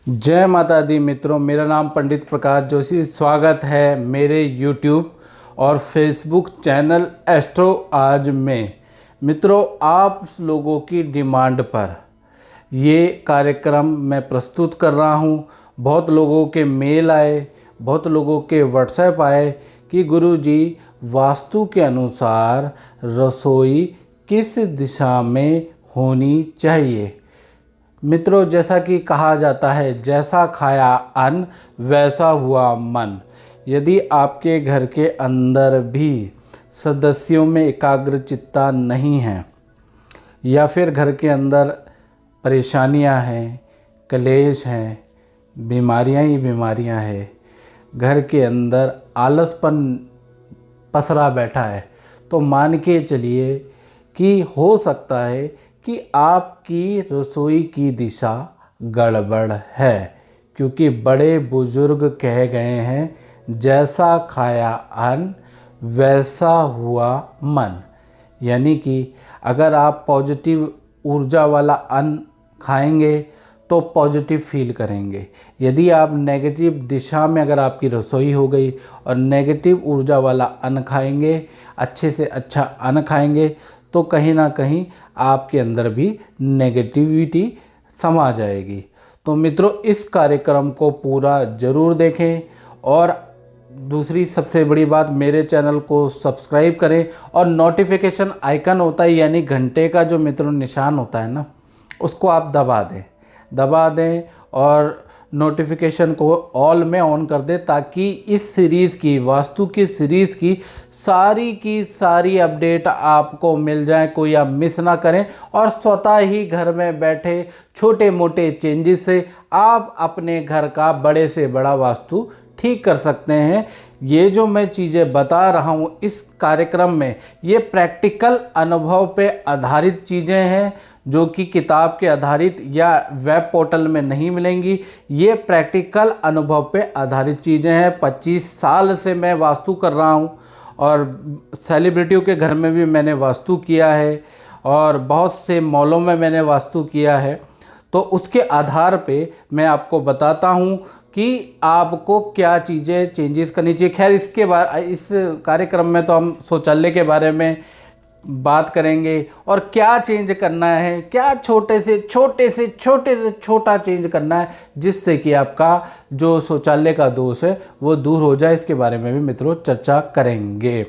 जय माता दी मित्रों, मेरा नाम पंडित प्रकाश जोशी। स्वागत है मेरे यूट्यूब और फेसबुक चैनल एस्ट्रो आज में। मित्रों, आप लोगों की डिमांड पर ये कार्यक्रम मैं प्रस्तुत कर रहा हूँ। बहुत लोगों के मेल आए, बहुत लोगों के व्हाट्सएप आए कि गुरुजी वास्तु के अनुसार रसोई किस दिशा में होनी चाहिए। मित्रों, जैसा कि कहा जाता है, जैसा खाया अन्न वैसा हुआ मन। यदि आपके घर के अंदर भी सदस्यों में एकाग्रचित्ता नहीं है या फिर घर के अंदर परेशानियां हैं, क्लेश हैं, बीमारियां ही बीमारियां हैं, घर के अंदर आलसपन पसरा बैठा है, तो मान के चलिए कि हो सकता है कि आपकी रसोई की दिशा गड़बड़ है। क्योंकि बड़े बुजुर्ग कह गए हैं, जैसा खाया अन्न वैसा हुआ मन। यानी कि अगर आप पॉजिटिव ऊर्जा वाला अन्न खाएंगे तो पॉजिटिव फील करेंगे। यदि आप नेगेटिव दिशा में अगर आपकी रसोई हो गई और नेगेटिव ऊर्जा वाला अन्न खाएंगे, अच्छे से अच्छा अन्न खाएंगे, तो कहीं ना कहीं आपके अंदर भी नेगेटिविटी समा जाएगी। तो मित्रों, इस कार्यक्रम को पूरा ज़रूर देखें और दूसरी सबसे बड़ी बात, मेरे चैनल को सब्सक्राइब करें और नोटिफिकेशन आइकन होता है, यानी घंटे का जो मित्रों निशान होता है ना, उसको आप दबा दें और नोटिफिकेशन को ऑल में ऑन कर दें, ताकि इस सीरीज़ की, वास्तु की सीरीज़ की सारी अपडेट आपको मिल जाए, कोई आप मिस ना करें। और स्वतः ही घर में बैठे छोटे मोटे चेंजेस से आप अपने घर का बड़े से बड़ा वास्तु ठीक कर सकते हैं। ये जो मैं चीज़ें बता रहा हूँ इस कार्यक्रम में, ये प्रैक्टिकल अनुभव पे आधारित चीज़ें हैं, जो कि किताब के आधारित या वेब पोर्टल में नहीं मिलेंगी। ये प्रैक्टिकल अनुभव पे आधारित चीज़ें हैं। 25 साल से मैं वास्तु कर रहा हूँ और सेलिब्रिटियों के घर में भी मैंने वास्तु किया है और बहुत से मॉलों में मैंने वास्तु किया है। तो उसके आधार पे मैं आपको बताता हूँ कि आपको क्या चीज़ें चेंजेस करनी चाहिए। खैर, इस कार्यक्रम में तो हम शौचालय के बारे में बात करेंगे और क्या चेंज करना है, क्या छोटे से छोटा चेंज करना है, जिससे कि आपका जो शौचालय का दोष है वो दूर हो जाए। इसके बारे में भी मित्रों चर्चा करेंगे,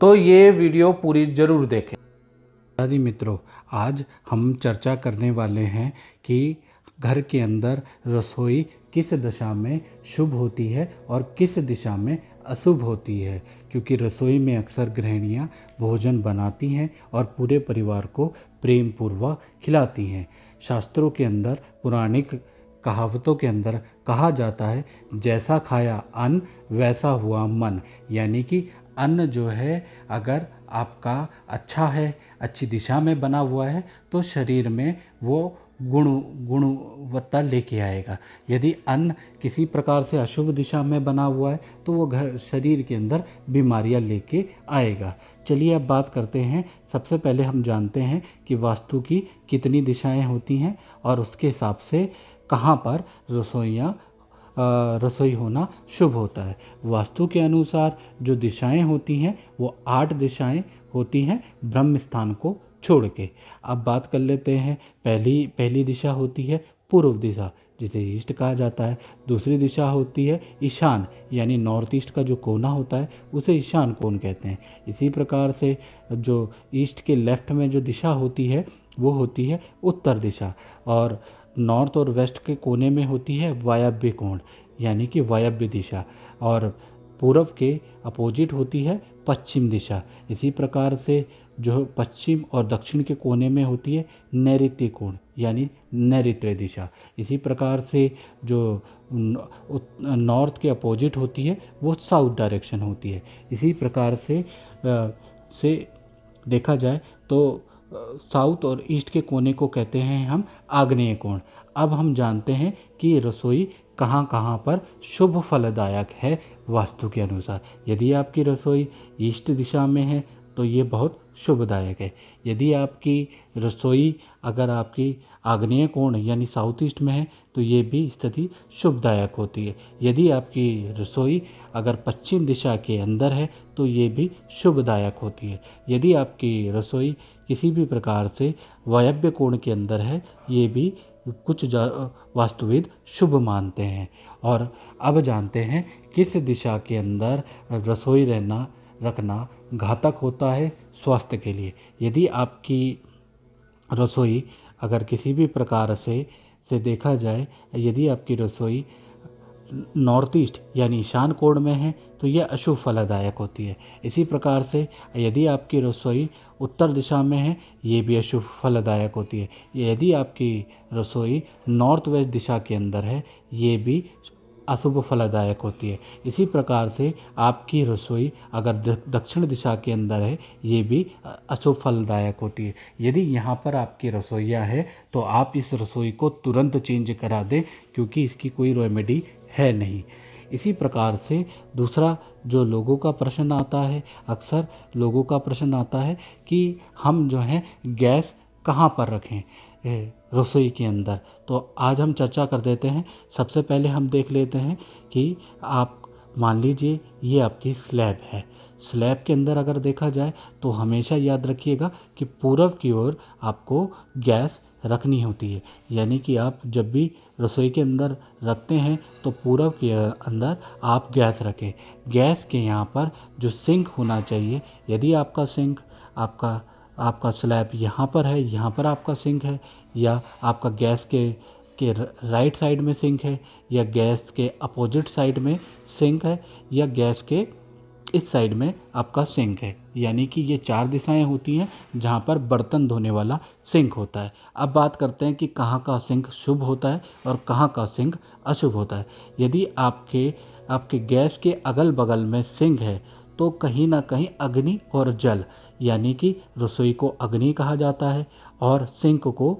तो ये वीडियो पूरी ज़रूर देखें। आदि मित्रों, आज हम चर्चा करने वाले हैं कि घर के अंदर रसोई किस दिशा में शुभ होती है और किस दिशा में अशुभ होती है। क्योंकि रसोई में अक्सर गृहिणियाँ भोजन बनाती हैं और पूरे परिवार को प्रेम पूर्वक खिलाती हैं। शास्त्रों के अंदर, पौराणिक कहावतों के अंदर कहा जाता है, जैसा खाया अन्न वैसा हुआ मन। यानी कि अन्न जो है, अगर आपका अच्छा है, अच्छी दिशा में बना हुआ है, तो शरीर में वो गुणवत्ता लेके आएगा। यदि अन्न किसी प्रकार से अशुभ दिशा में बना हुआ है, तो वो घर शरीर के अंदर बीमारियां लेके आएगा। चलिए अब बात करते हैं। सबसे पहले हम जानते हैं कि वास्तु की कितनी दिशाएं होती हैं और उसके हिसाब से कहाँ पर रसोई होना शुभ होता है। वास्तु के अनुसार जो दिशाएं होती हैं वो 8 दिशाएं होती हैं, ब्रह्म स्थान को छोड़ के। अब बात कर लेते हैं। पहली दिशा होती है पूर्व दिशा, जिसे ईस्ट कहा जाता है। दूसरी दिशा होती है ईशान, यानी नॉर्थ ईस्ट का जो कोना होता है उसे ईशान कोण कहते हैं। इसी प्रकार से जो ईस्ट के लेफ्ट में जो दिशा होती है वो होती है उत्तर दिशा, और नॉर्थ और वेस्ट के कोने में होती है वायव्य कोण, यानी कि वायव्य दिशा, और पूर्व के अपोजिट होती है पश्चिम दिशा। इसी प्रकार से जो पश्चिम और दक्षिण के कोने में होती है नैऋत्य कोण, यानी नैऋत्य दिशा। इसी प्रकार से जो नॉर्थ के अपोजिट होती है वो साउथ डायरेक्शन होती है। इसी प्रकार से देखा जाए तो साउथ और ईस्ट के कोने को कहते हैं हम आग्नेय कोण। अब हम जानते हैं कि रसोई कहाँ कहाँ पर शुभ फलदायक है वास्तु के अनुसार। यदि आपकी रसोई ईस्ट दिशा में है तो ये बहुत शुभदायक है। यदि आपकी रसोई अगर आपकी आग्नेय कोण यानी साउथ ईस्ट में है तो ये भी स्थिति शुभदायक होती है। यदि आपकी रसोई अगर पश्चिम दिशा के अंदर है तो ये भी शुभदायक होती है। यदि आपकी रसोई किसी भी प्रकार से वायव्य कोण के अंदर है, ये भी कुछ वास्तुविद शुभ मानते हैं। और अब जानते हैं किस दिशा के अंदर रसोई रखना घातक होता है स्वास्थ्य के लिए। यदि आपकी रसोई अगर किसी भी प्रकार से देखा जाए, यदि आपकी रसोई नॉर्थ ईस्ट यानी ईशान कोण में है तो यह अशुभ फलदायक होती है। इसी प्रकार से यदि आपकी रसोई उत्तर दिशा में है, ये भी अशुभ फलदायक होती है। यदि आपकी रसोई नॉर्थ वेस्ट दिशा के अंदर है, ये भी अशुभ फलदायक होती है। इसी प्रकार से आपकी रसोई अगर दक्षिण दिशा के अंदर है, ये भी अशुभ फलदायक होती है। यदि यहाँ पर आपकी रसोइयाँ है तो आप इस रसोई को तुरंत चेंज करा दें, क्योंकि इसकी कोई रेमेडी है नहीं। इसी प्रकार से दूसरा जो लोगों का प्रश्न आता है, अक्सर लोगों का प्रश्न आता है कि हम जो है गैस कहाँ पर रखें रसोई के अंदर। तो आज हम चर्चा कर देते हैं। सबसे पहले हम देख लेते हैं कि आप मान लीजिए ये आपकी स्लैब है। स्लैब के अंदर अगर देखा जाए तो हमेशा याद रखिएगा कि पूर्व की ओर आपको गैस रखनी होती है। यानी कि आप जब भी रसोई के अंदर रखते हैं तो पूर्व के अंदर आप गैस रखें। गैस के यहाँ पर जो सिंक होना चाहिए, यदि आपका सिंक आपका स्लैब यहाँ पर है, यहाँ पर आपका सिंक है, या आपका गैस के राइट साइड में सिंक है, या गैस के अपोजिट साइड में सिंक है, या गैस के इस साइड में आपका सिंक है, यानी कि ये 4 दिशाएं होती हैं जहाँ पर बर्तन धोने वाला सिंक होता है। अब बात करते हैं कि कहाँ का सिंक शुभ होता है और कहाँ का सिंक अशुभ होता है। यदि आपके गैस के अगल बगल में सिंक है तो कहीं ना कहीं अग्नि और जल, यानी कि रसोई को अग्नि कहा जाता है और सिंक को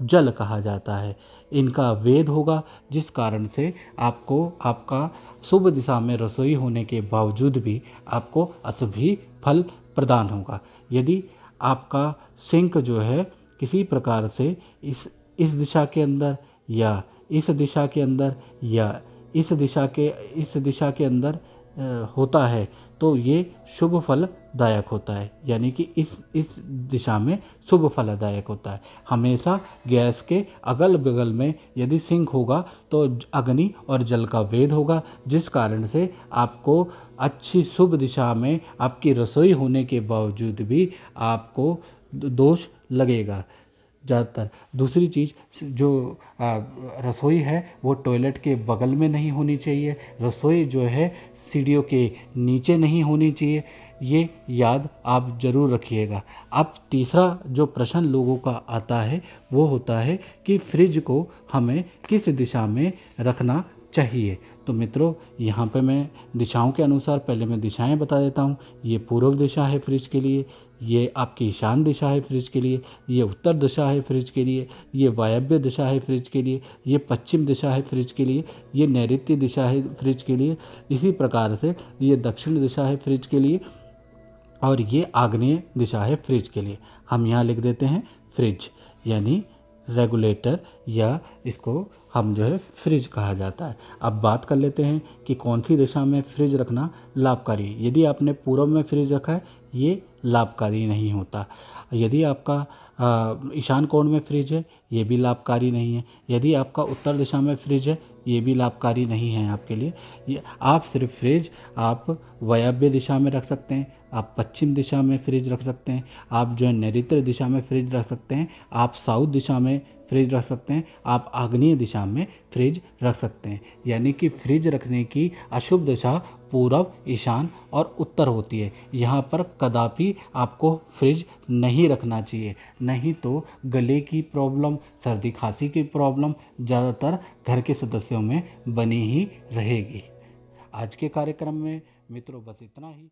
जल कहा जाता है। इनका वेद होगा, जिस कारण से आपका शुभ दिशा में रसोई होने के बावजूद भी आपको अशुभ ही फल प्रदान होगा। यदि आपका सिंक जो है किसी प्रकार से इस दिशा के अंदर या इस दिशा के अंदर या इस दिशा के अंदर होता है तो ये शुभ फलदायक होता है, यानी कि इस दिशा में शुभ फलदायक होता है। हमेशा गैस के अगल बगल में यदि सिंक होगा तो अग्नि और जल का वेद होगा, जिस कारण से आपको अच्छी शुभ दिशा में आपकी रसोई होने के बावजूद भी आपको दोष लगेगा ज़्यादातर। दूसरी चीज़, जो रसोई है वो टॉयलेट के बगल में नहीं होनी चाहिए। रसोई जो है सीढ़ियों के नीचे नहीं होनी चाहिए। ये याद आप ज़रूर रखिएगा। अब तीसरा जो प्रश्न लोगों का आता है वो होता है कि फ्रिज को हमें किस दिशा में रखना चाहिए। तो मित्रों, यहाँ पे मैं दिशाओं के अनुसार पहले मैं दिशाएं बता देता हूँ। ये पूर्व दिशा है फ्रिज के लिए, ये आपकी ईशान दिशा है फ्रिज के लिए, ये उत्तर दिशा है फ्रिज के लिए, ये वायव्य दिशा है फ्रिज के लिए, ये पश्चिम दिशा है फ्रिज के लिए, ये नैऋत्य दिशा है फ्रिज के लिए, इसी प्रकार से ये दक्षिण दिशा है फ्रिज के लिए, और ये आग्नेय दिशा है फ्रिज के लिए। हम यहाँ लिख देते हैं फ्रिज, यानी रेगुलेटर, या इसको हम जो है फ्रिज कहा जाता है। अब बात कर लेते हैं कि कौन सी दिशा में फ्रिज रखना लाभकारी है। यदि आपने पूर्व में फ्रिज रखा है, ये लाभकारी नहीं होता। यदि आपका ईशान कोण में फ्रिज है, ये भी लाभकारी नहीं है। यदि आपका उत्तर दिशा में फ्रिज है, ये भी लाभकारी नहीं है आपके लिए। ये आप सिर्फ फ्रिज आप वायव्य दिशा में रख सकते हैं, आप पश्चिम दिशा में फ्रिज रख सकते हैं, आप जो है नैऋत्य दिशा में फ्रिज रख सकते हैं, आप साउथ दिशा में फ्रिज रख सकते हैं, आप आग्नेय दिशा में फ्रिज रख सकते हैं। यानी कि फ्रिज रखने की अशुभ दिशा पूर्व, ईशान और उत्तर होती है। यहाँ पर कदापि आपको फ्रिज नहीं रखना चाहिए, नहीं तो गले की प्रॉब्लम, सर्दी खांसी की प्रॉब्लम ज़्यादातर घर के सदस्यों में बनी ही रहेगी। आज के कार्यक्रम में मित्रों बस इतना ही।